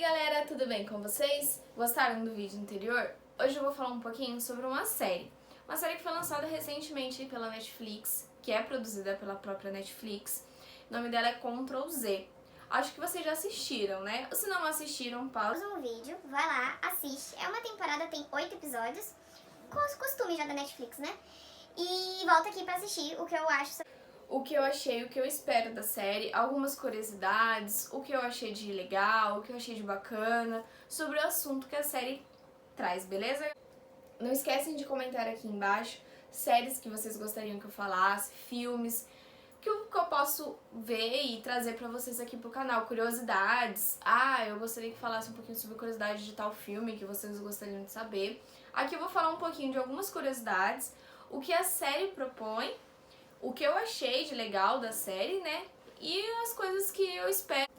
galera, tudo bem com vocês? Gostaram do vídeo anterior? Hoje eu vou falar um pouquinho sobre uma série. Uma série que foi lançada recentemente pela Netflix, que é produzida pela própria Netflix. O nome dela é Ctrl Z. Acho que vocês já assistiram, né? Se não assistiram, pausa o vídeo, vai lá, assiste. É uma temporada, tem 8 episódios. Costume já da Netflix, né? E volta aqui pra assistir o que eu acho. O que eu achei, o que eu espero da série, algumas curiosidades, o que eu achei de legal, o que eu achei de bacana, sobre o assunto que a série traz, beleza? Não esquecem de comentar aqui embaixo séries que vocês gostariam que eu falasse, filmes, que eu posso ver e trazer pra vocês aqui pro canal, curiosidades. Eu gostaria que falasse um pouquinho sobre curiosidade de tal filme que vocês gostariam de saber. Aqui eu vou falar um pouquinho de algumas curiosidades, o que a série propõe, o que eu achei de legal da série, né? E as coisas que eu espero.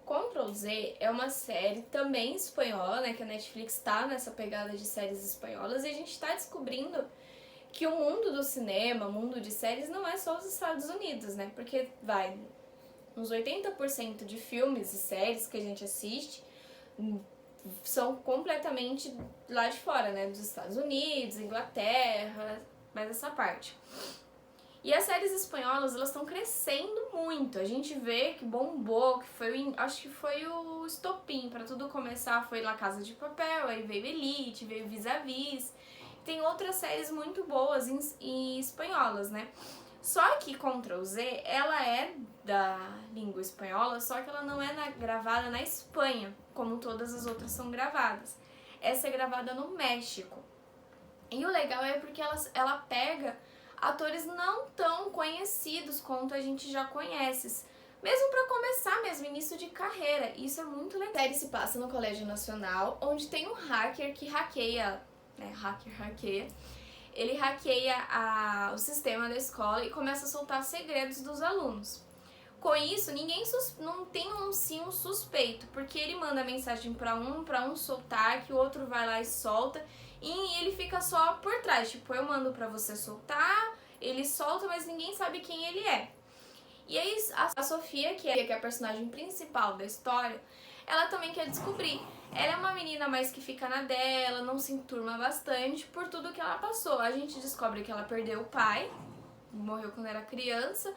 Ctrl Z é uma série também espanhola, né? Que a Netflix tá nessa pegada de séries espanholas e a gente tá descobrindo que o mundo do cinema, o mundo de séries, não é só os Estados Unidos, né? Porque uns 80% de filmes e séries que a gente assiste são completamente lá de fora, né? Dos Estados Unidos, Inglaterra, mais essa parte. E as séries espanholas, elas estão crescendo muito. A gente vê que bombou, que foi, acho que foi o estopim para tudo começar, foi La Casa de Papel, aí veio Elite, veio Vis-a-Vis. Tem outras séries muito boas em espanholas, né? Só que Ctrl Z, ela é da língua espanhola, só que ela não é gravada na Espanha, como todas as outras são gravadas. Essa é gravada no México. E o legal é porque ela pega atores não tão conhecidos quanto a gente já conhece, mesmo para começar mesmo, início de carreira. Isso é muito legal. A série se passa no Colégio Nacional, onde tem um hacker que hackeia, ele hackeia o sistema da escola e começa a soltar segredos dos alunos. Com isso, ninguém não tem um suspeito, porque ele manda mensagem para um soltar, que o outro vai lá e solta, e ele fica só por trás, tipo, eu mando pra você soltar, ele solta, mas ninguém sabe quem ele é. E aí a Sofia, que é a personagem principal da história, ela também quer descobrir. Ela é uma menina mais que fica na dela, não se enturma bastante por tudo que ela passou. A gente descobre que ela perdeu o pai, morreu quando era criança,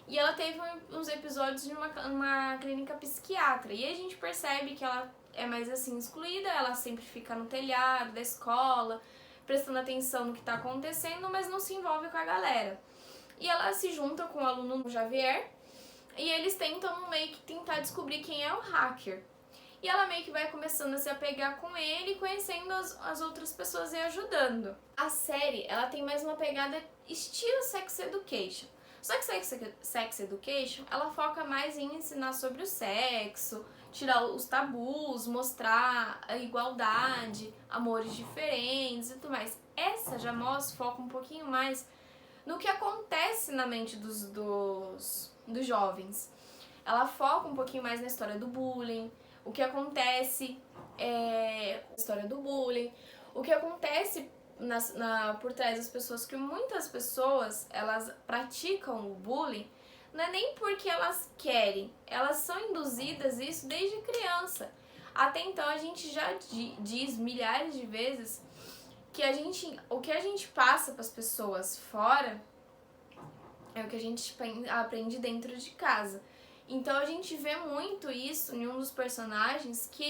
e ela teve uns episódios de uma clínica psiquiatra. E a gente percebe que ela é mais assim excluída, ela sempre fica no telhado da escola, prestando atenção no que tá acontecendo, mas não se envolve com a galera. E ela se junta com o aluno Javier e eles tentam meio que tentar descobrir quem é o hacker. E ela meio que vai começando a se apegar com ele, conhecendo as outras pessoas e ajudando. A série, ela tem mais uma pegada estilo Sex Education. Só que Sex Education, ela foca mais em ensinar sobre o sexo, tirar os tabus, mostrar a igualdade, amores diferentes e tudo mais. Essa já foca um pouquinho mais no que acontece na mente dos jovens. Ela foca um pouquinho mais na história do bullying, o que acontece o que acontece por trás das pessoas, que muitas pessoas, elas praticam o bullying, não é nem porque elas querem, elas são induzidas isso desde criança. Até então a gente já diz milhares de vezes que o que a gente passa para as pessoas fora é o que a gente aprende dentro de casa. Então a gente vê muito isso em um dos personagens, que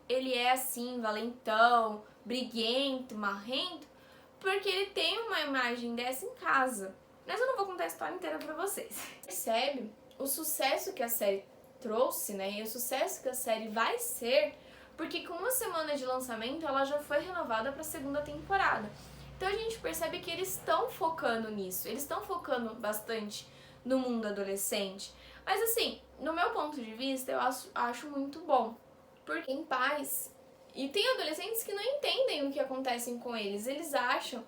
ele é assim, valentão, briguento, marrento, porque ele tem uma imagem dessa em casa. Mas eu não vou contar a história inteira pra vocês. Percebe o sucesso que a série trouxe, né? E o sucesso que a série vai ser, porque com uma semana de lançamento ela já foi renovada pra segunda temporada. Então a gente percebe que eles estão focando nisso, eles estão focando bastante no mundo adolescente. Mas assim, no meu ponto de vista, eu acho muito bom, porque tem pais e tem adolescentes que não entendem o que acontece com eles. Eles acham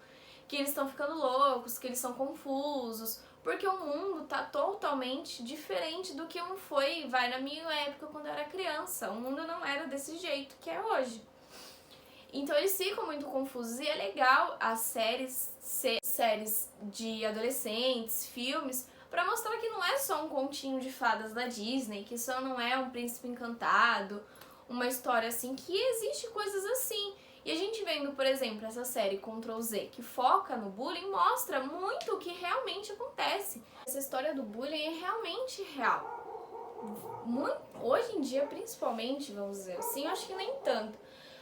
que eles estão ficando loucos, que eles são confusos, porque o mundo tá totalmente diferente do que foi, na minha época quando eu era criança. O mundo não era desse jeito que é hoje. Então eles ficam muito confusos e é legal as séries de adolescentes, filmes, pra mostrar que não é só um continho de fadas da Disney, que só não é um príncipe encantado, uma história assim, que existe coisas assim. E a gente vendo, por exemplo, essa série Ctrl Z, que foca no bullying, mostra muito o que realmente acontece. Essa história do bullying é realmente real. Hoje em dia, principalmente, vamos dizer assim, eu acho que nem tanto.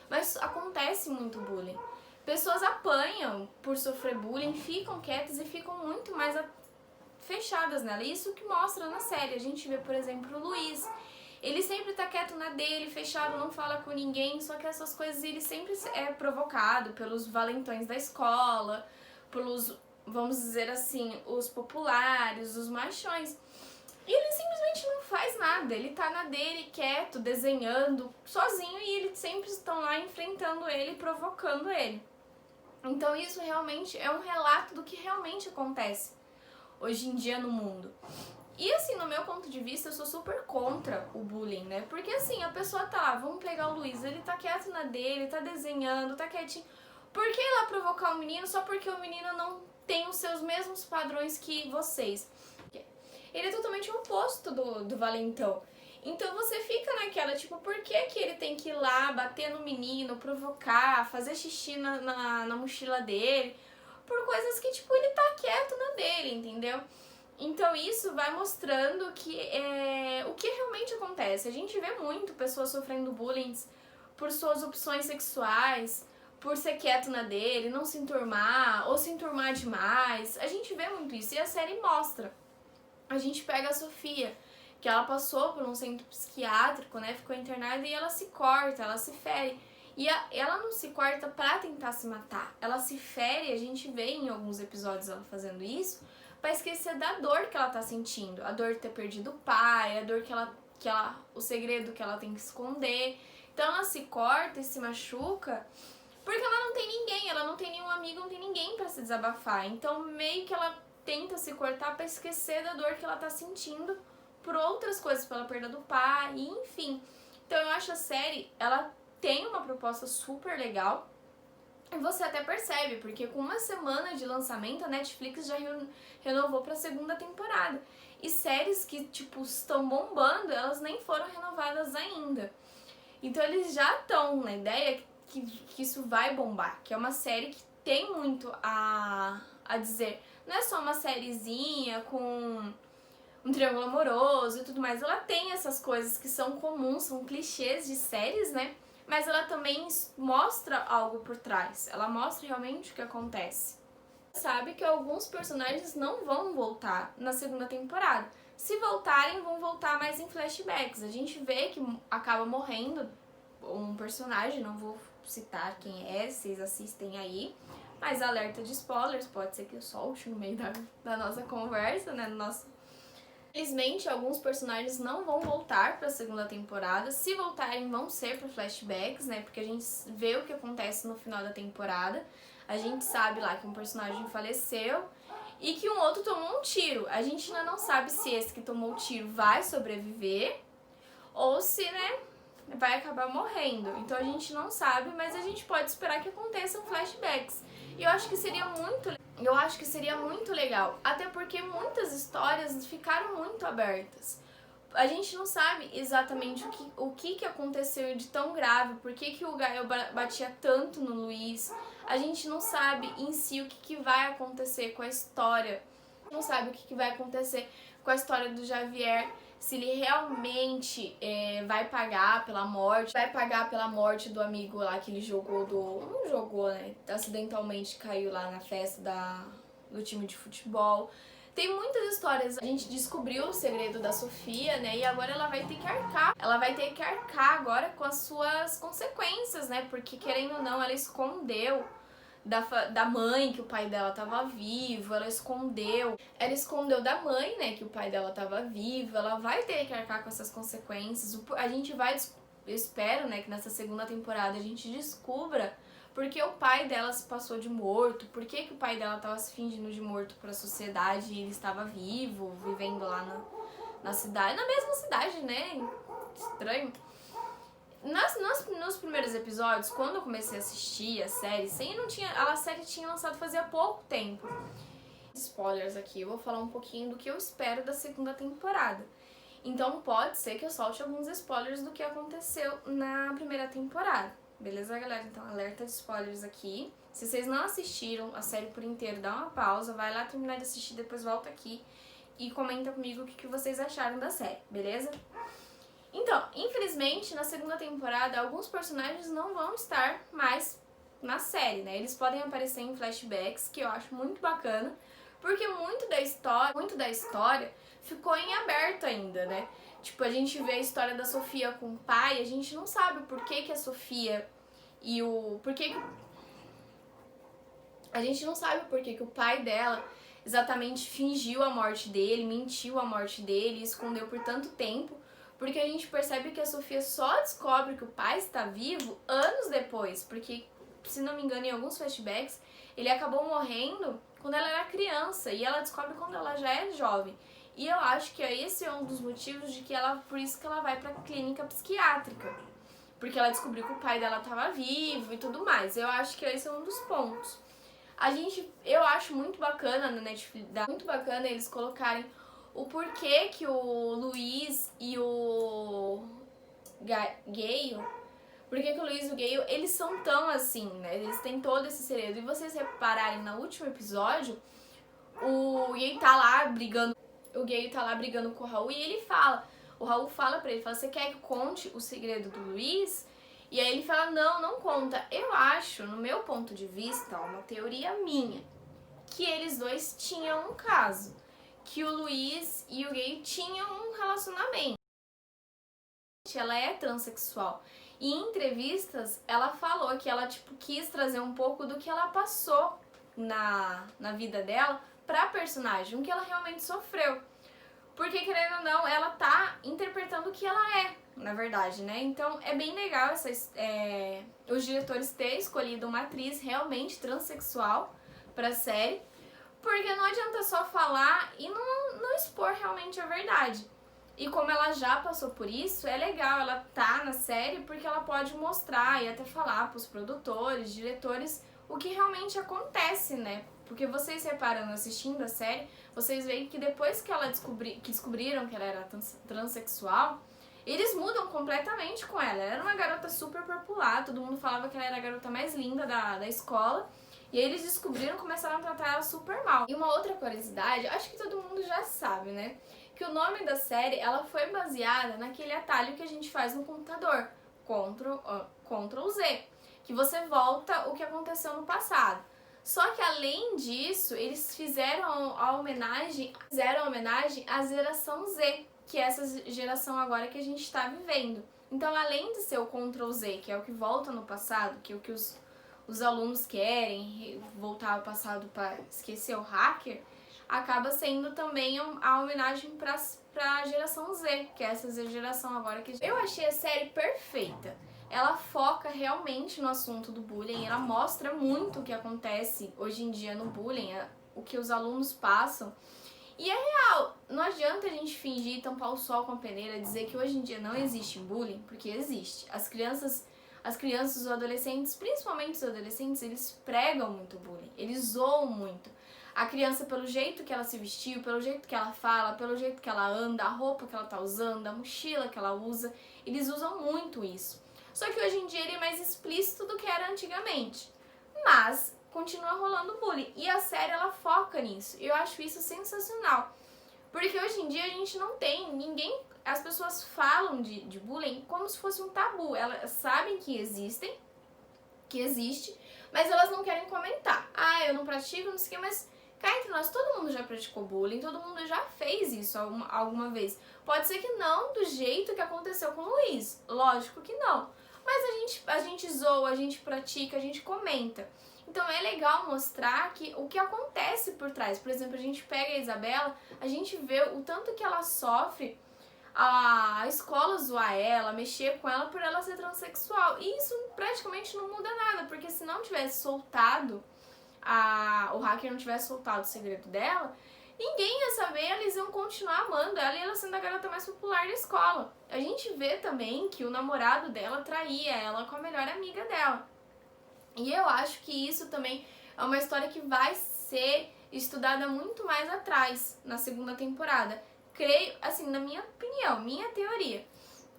Mas acontece muito bullying. Pessoas apanham por sofrer bullying, ficam quietas e ficam muito mais fechadas nela. Isso que mostra na série. A gente vê, por exemplo, o Luiz. Ele sempre tá quieto na dele, fechado, não fala com ninguém, só que essas coisas ele sempre é provocado pelos valentões da escola, pelos, vamos dizer assim, os populares, os machões. E ele simplesmente não faz nada, ele tá na dele, quieto, desenhando, sozinho, e eles sempre estão lá enfrentando ele, provocando ele. Então isso realmente é um relato do que realmente acontece hoje em dia no mundo. E assim, no meu ponto de vista, eu sou super contra o bullying, né? Porque assim, a pessoa tá lá, vamos pegar o Luiz, ele tá quieto na dele, tá desenhando, tá quietinho. Por que ir lá provocar o menino só porque o menino não tem os seus mesmos padrões que vocês? Ele é totalmente o oposto do valentão. Então você fica naquela, tipo, por que que ele tem que ir lá, bater no menino, provocar, fazer xixi na mochila dele? Por coisas que, tipo, ele tá quieto na dele, entendeu? Então isso vai mostrando que o que realmente acontece. A gente vê muito pessoas sofrendo bullying por suas opções sexuais, por ser quieto na dele, não se enturmar, ou se enturmar demais. A gente vê muito isso e a série mostra. A gente pega a Sofia, que ela passou por um centro psiquiátrico, né, ficou internada e ela se corta, ela se fere. E ela não se corta pra tentar se matar, ela se fere, a gente vê em alguns episódios ela fazendo isso, pra esquecer da dor que ela tá sentindo, a dor de ter perdido o pai, a dor o segredo que ela tem que esconder. Então ela se corta e se machuca porque ela não tem ninguém, ela não tem nenhum amigo, não tem ninguém pra se desabafar. Então meio que ela tenta se cortar pra esquecer da dor que ela tá sentindo por outras coisas, pela perda do pai, enfim. Então eu acho a série, ela tem uma proposta super legal. E você até percebe, porque com uma semana de lançamento, a Netflix já renovou pra segunda temporada. E séries que, tipo, estão bombando, elas nem foram renovadas ainda. Então eles já estão na ideia que isso vai bombar, que é uma série que tem muito a dizer. Não é só uma sériezinha com um triângulo amoroso e tudo mais. Ela tem essas coisas que são comuns, são clichês de séries, né? Mas ela também mostra algo por trás. Ela mostra realmente o que acontece. Sabe que alguns personagens não vão voltar na segunda temporada. Se voltarem, vão voltar mais em flashbacks. A gente vê que acaba morrendo um personagem, não vou citar quem é, vocês assistem aí. Mas alerta de spoilers, pode ser que eu solte no meio da nossa conversa, né? Infelizmente, alguns personagens não vão voltar para a segunda temporada. Se voltarem, vão ser para flashbacks, né? Porque a gente vê o que acontece no final da temporada. A gente sabe lá que um personagem faleceu e que um outro tomou um tiro. A gente ainda não sabe se esse que tomou o tiro vai sobreviver ou se, né, vai acabar morrendo. Então a gente não sabe, mas a gente pode esperar que aconteçam flashbacks. E eu acho que seria muito legal, até porque muitas histórias ficaram muito abertas. A gente não sabe exatamente o que aconteceu de tão grave, por que o Gael batia tanto no Luiz. A gente não sabe em si o que vai acontecer com a história. Não sabe o que vai acontecer com a história do Javier, se ele realmente vai pagar pela morte do amigo lá que ele não jogou, né? Acidentalmente caiu lá na festa do time de futebol. Tem muitas histórias. A gente descobriu o segredo da Sofia, né? E agora ela vai ter que arcar. Ela vai ter que arcar agora com as suas consequências, né? Porque, querendo ou não, ela escondeu da mãe que o pai dela tava vivo, ela escondeu da mãe, né, que o pai dela tava vivo. Ela vai ter que arcar com essas consequências. A gente vai, eu espero, né, que nessa segunda temporada a gente descubra porque o pai dela se passou de morto, por que o pai dela tava se fingindo de morto pra sociedade e ele estava vivo, vivendo lá na cidade, na mesma cidade, né, estranho. Nos primeiros episódios, quando eu comecei a assistir a série, a série tinha lançado fazia pouco tempo. Spoilers aqui, eu vou falar um pouquinho do que eu espero da segunda temporada. Então pode ser que eu solte alguns spoilers do que aconteceu na primeira temporada. Beleza, galera? Então alerta de spoilers aqui. Se vocês não assistiram a série por inteiro, dá uma pausa, vai lá terminar de assistir, depois volta aqui e comenta comigo o que vocês acharam da série, beleza? Então, infelizmente, na segunda temporada, alguns personagens não vão estar mais na série, né? Eles podem aparecer em flashbacks, que eu acho muito bacana, porque muito da história ficou em aberto ainda, né? Tipo, a gente vê a história da Sofia com o pai, a gente não sabe por que a Sofia e o... A gente não sabe por que o pai dela exatamente fingiu a morte dele, mentiu a morte dele, escondeu por tanto tempo, porque a gente percebe que a Sofia só descobre que o pai está vivo anos depois, porque, se não me engano, em alguns flashbacks, ele acabou morrendo quando ela era criança, e ela descobre quando ela já é jovem. E eu acho que esse é um dos motivos de que por isso que ela vai pra clínica psiquiátrica, porque ela descobriu que o pai dela estava vivo e tudo mais. Eu acho que esse é um dos pontos. Eu acho muito bacana na Netflix, muito bacana eles colocarem o porquê que o Luiz e o Gale, porque que o Luiz e o Gale, eles são tão assim, né? Eles têm todo esse segredo. E vocês repararem no último episódio, o Gale tá lá brigando com o Raul e o Raul fala pra ele, você quer que conte o segredo do Luiz? E aí ele fala, não conta. Eu acho, no meu ponto de vista, uma teoria minha, que eles dois tinham um caso, que o Luiz e o Gale tinham um relacionamento. Ela é transexual. E em entrevistas, ela falou que ela quis trazer um pouco do que ela passou na vida dela pra personagem, o que ela realmente sofreu. Porque, querendo ou não, ela tá interpretando o que ela é, na verdade, né? Então é bem legal os diretores terem escolhido uma atriz realmente transexual pra série, porque não adianta só falar e não expor realmente a verdade. E como ela já passou por isso, é legal ela tá na série porque ela pode mostrar e até falar pros produtores, diretores, o que realmente acontece, né? Porque vocês reparando assistindo a série, vocês veem que depois que descobriram que ela era transexual, eles mudam completamente com ela. Ela era uma garota super popular, todo mundo falava que ela era a garota mais linda da escola. E aí eles descobriram e começaram a tratar ela super mal. E uma outra curiosidade, acho que todo mundo já sabe, né? Que o nome da série, ela foi baseada naquele atalho que a gente faz no computador, Ctrl Z, que você volta o que aconteceu no passado. Só que além disso, eles fizeram a homenagem à geração Z, que é essa geração agora que a gente está vivendo. Então, além de ser o Ctrl Z, que é o que volta no passado, que é o que os alunos querem, voltar ao passado para esquecer o hacker, acaba sendo também a homenagem para a geração Z, que é essa geração agora que... Eu achei a série perfeita. Ela foca realmente no assunto do bullying, ela mostra muito o que acontece hoje em dia no bullying, o que os alunos passam. E é real, não adianta a gente fingir e tampar o sol com a peneira, dizer que hoje em dia não existe bullying, porque existe. As crianças, os adolescentes, principalmente os adolescentes, eles pregam muito bullying, eles zoam muito. A criança, pelo jeito que ela se vestiu, pelo jeito que ela fala, pelo jeito que ela anda, a roupa que ela tá usando, a mochila que ela usa, eles usam muito isso. Só que hoje em dia ele é mais explícito do que era antigamente. Mas continua rolando bullying. E a série, ela foca nisso. Eu acho isso sensacional. Porque hoje em dia a gente não tem ninguém... As pessoas falam de bullying como se fosse um tabu. Elas sabem que existe, mas elas não querem comentar. Ah, eu não pratico, não sei o que, mas... Cá entre nós, todo mundo já praticou bullying, todo mundo já fez isso alguma vez. Pode ser que não do jeito que aconteceu com o Luiz, lógico que não. Mas a gente zoa, a gente pratica, a gente comenta. Então é legal mostrar o que acontece por trás. Por exemplo, a gente pega a Isabela, a gente vê o tanto que ela sofre, a escola zoar ela, mexer com ela por ela ser transexual. E isso praticamente não muda nada, porque se não tivesse soltado... o hacker não tivesse soltado o segredo dela, ninguém ia saber, eles iam continuar amando ela e ela sendo a garota mais popular da escola. A gente vê também que o namorado dela traía ela com a melhor amiga dela. E eu acho que isso também é uma história que vai ser estudada muito mais atrás, na segunda temporada. creio, assim, na minha opinião, minha teoria,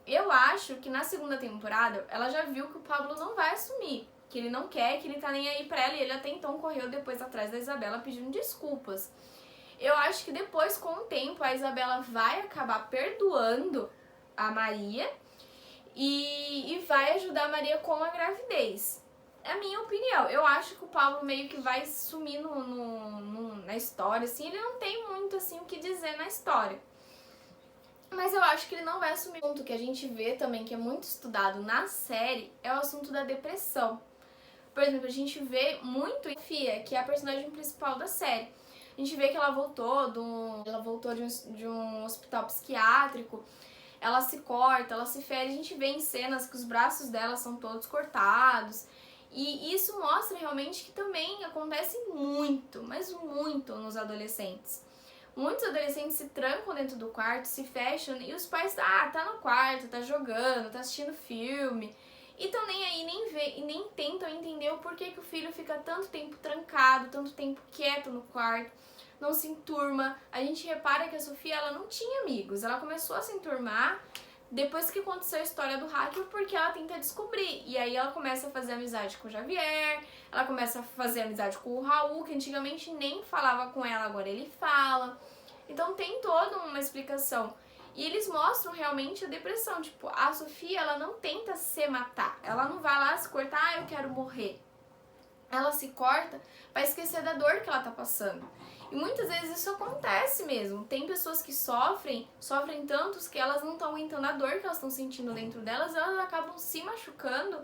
eu acho que na segunda temporada ela já viu que o Pablo não vai assumir, que ele não quer, que ele tá nem aí pra ela, e ele até então correu depois atrás da Isabela pedindo desculpas. Eu acho que depois, com o tempo, a Isabela vai acabar perdoando a Maria e vai ajudar a Maria com a gravidez. É a minha opinião. Eu acho que o Pablo meio que vai sumir na história, assim, ele não tem muito, assim, o que dizer na história. Mas eu acho que ele não vai assumir. O ponto que a gente vê também, que é muito estudado na série, é o assunto da depressão. Por exemplo, a gente vê muito Fia, que é a personagem principal da série. A gente vê que ela voltou de um hospital psiquiátrico, ela se corta, ela se fere, a gente vê em cenas que os braços dela são todos cortados. E isso mostra realmente que também acontece muito, mas muito nos adolescentes. Muitos adolescentes se trancam dentro do quarto, se fecham e os pais, tá no quarto, tá jogando, tá assistindo filme. E tão nem aí, nem vê e nem tentam entender o porquê que o filho fica tanto tempo trancado, tanto tempo quieto no quarto, não se enturma. A gente repara que a Sofia, ela não tinha amigos, ela começou a se enturmar depois que aconteceu a história do hacker, porque ela tenta descobrir. E aí ela começa a fazer amizade com o Xavier, ela começa a fazer amizade com o Raul, que antigamente nem falava com ela, agora ele fala. Então tem toda uma explicação. E eles mostram realmente a depressão. Tipo, a Sofia, ela não tenta se matar. Ela não vai lá se cortar, eu quero morrer. Ela se corta pra esquecer da dor que ela tá passando. E muitas vezes isso acontece mesmo. Tem pessoas que sofrem tantos que elas não estão aguentando a dor que elas estão sentindo dentro delas, elas acabam se machucando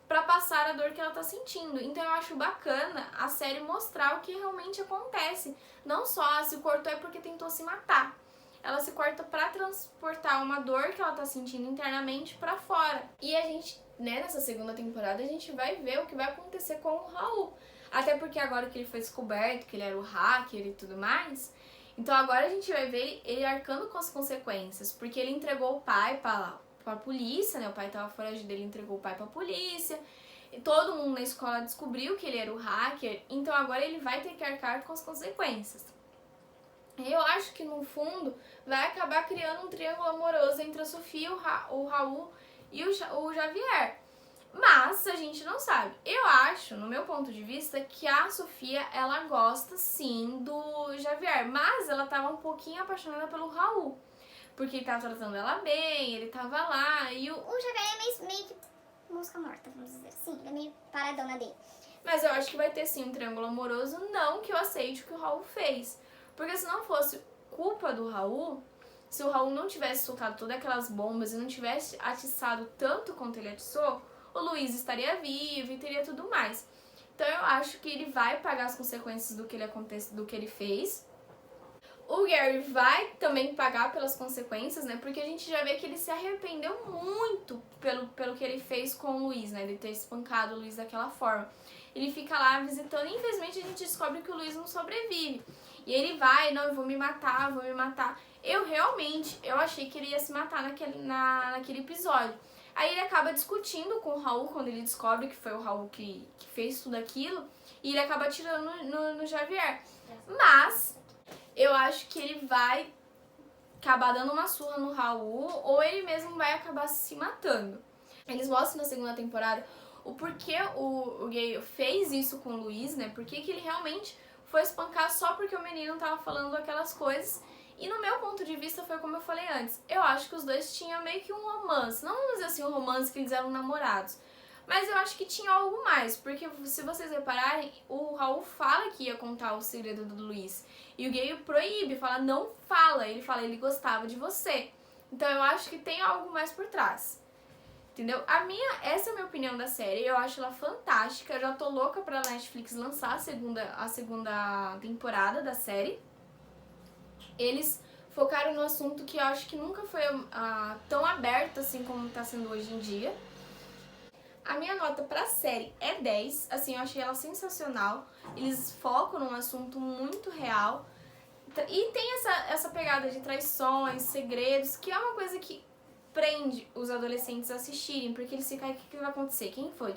pra passar a dor que ela tá sentindo. Então eu acho bacana a série mostrar o que realmente acontece. Não só se cortou é porque tentou se matar. Ela se corta pra transportar uma dor que ela tá sentindo internamente pra fora. E a gente, nessa segunda temporada, a gente vai ver o que vai acontecer com o Raul. Até porque agora que ele foi descoberto, que ele era o hacker e tudo mais, então agora a gente vai ver ele arcando com as consequências, porque ele entregou o pai pra polícia, né? O pai tava foragido, ele entregou o pai pra polícia, e todo mundo na escola descobriu que ele era o hacker, então agora ele vai ter que arcar com as consequências. Eu acho que no fundo vai acabar criando um triângulo amoroso entre a Sofia, o Raul e o Xavier. Mas a gente não sabe. Eu acho, no meu ponto de vista, que a Sofia, ela gosta sim do Xavier, mas ela tava um pouquinho apaixonada pelo Raul, porque ele tava tratando ela bem, ele tava lá e O Xavier é meio que mosca morta, vamos dizer assim, ele é meio paradona dele. Mas eu acho que vai ter sim um triângulo amoroso, não que eu aceite o que o Raul fez. Porque se não fosse culpa do Raul, se o Raul não tivesse soltado todas aquelas bombas e não tivesse atiçado tanto quanto ele atiçou, o Luiz estaria vivo e teria tudo mais. Então eu acho que ele vai pagar as consequências do que ele fez. O Gary vai também pagar pelas consequências, né? Porque a gente já vê que ele se arrependeu muito pelo que ele fez com o Luiz, né? De ter espancado o Luiz daquela forma. Ele fica lá visitando e infelizmente a gente descobre que o Luiz não sobrevive. E ele vai, não, eu vou me matar, vou me matar. Eu achei que ele ia se matar naquele episódio. Aí ele acaba discutindo com o Raul quando ele descobre que foi o Raul que fez tudo aquilo. E ele acaba atirando no Xavier. Mas eu acho que ele vai acabar dando uma surra no Raul ou ele mesmo vai acabar se matando. Eles mostram na segunda temporada o porquê o Gale fez isso com o Luiz, né? Porque que ele realmente foi espancar só porque o menino tava falando aquelas coisas. E no meu ponto de vista foi como eu falei antes. Eu acho que os dois tinham meio que um romance. Não vamos dizer assim um romance que eles eram namorados. Mas eu acho que tinha algo mais. Porque se vocês repararem, o Raul fala que ia contar o segredo do Luiz. E o Gale proíbe, fala não fala. Ele fala, ele gostava de você. Então eu acho que tem algo mais por trás. Entendeu? Essa é a minha opinião da série. Eu acho ela fantástica. Eu já tô louca pra Netflix lançar a segunda temporada da série. Eles focaram no assunto que eu acho que nunca foi tão aberto assim como tá sendo hoje em dia. A minha nota pra série é 10. Assim, eu achei ela sensacional. Eles focam num assunto muito real. E tem essa pegada de traições, segredos, que é uma coisa que prende os adolescentes a assistirem, porque eles ficam, o que vai acontecer? Quem foi?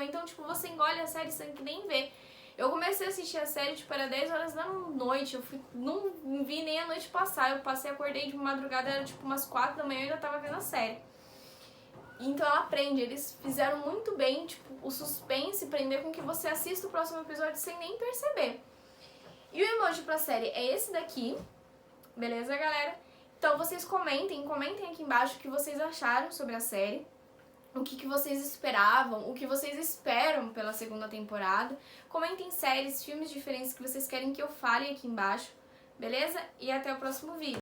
Então, tipo, você engole a série sem que nem ver. Eu comecei a assistir a série, tipo, era 10 horas da noite, não vi nem a noite passar, eu acordei de madrugada, era tipo umas 4 da manhã e eu ainda tava vendo a série. Então ela prende, eles fizeram muito bem, tipo, o suspense, prender com que você assista o próximo episódio sem nem perceber. E o emoji pra série é esse daqui, beleza, galera? Então vocês comentem aqui embaixo o que vocês acharam sobre a série, o que vocês esperavam, o que vocês esperam pela segunda temporada. Comentem séries, filmes diferentes que vocês querem que eu fale aqui embaixo, beleza? E até o próximo vídeo.